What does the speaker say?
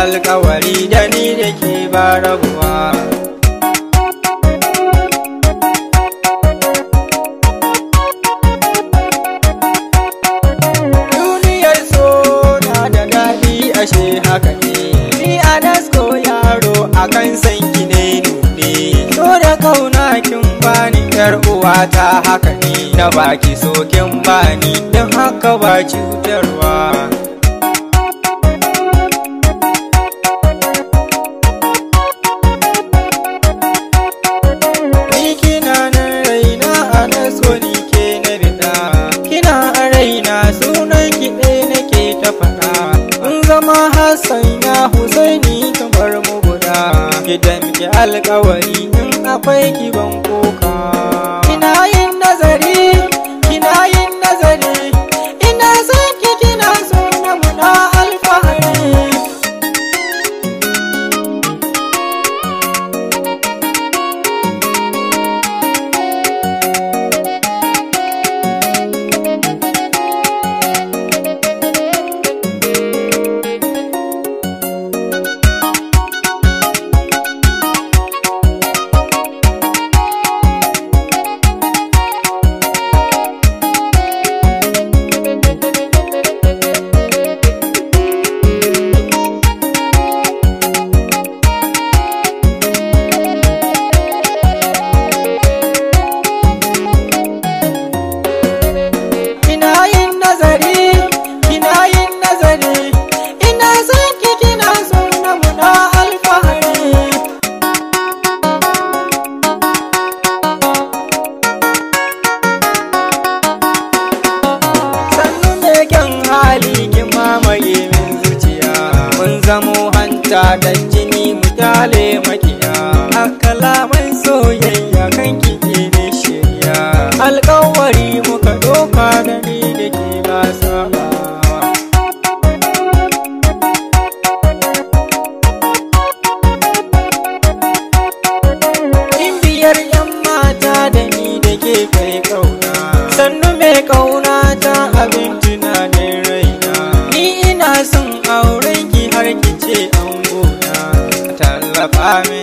alkawari da ni da ke ba rabuwa. Duniyar so na da daɗi ashe haka ne, ni a nasko yaro akan sanki ne nune. So da kauna kin bani yar uwata haka ne, na baki so kin bani don haka ba cutarwa. Hassan ya Husaini kamar mu guda, kidan ki alkawari in akwai ki ban koka. Kina yin nazari, kina yin nazari, ina son ki kina so na muna alfahari. Zamo hanta da jini mu kyale makiya, a kalaman soyayya kan kike ne shirya. Alkawari muka doka da ni da ke ba sabawa. In biyar yan mata da ni da ke kai kauna, sannu mai kauna ta abin tunanin raina. Ni ina son auren ki har ki ce an gona, tallafa min.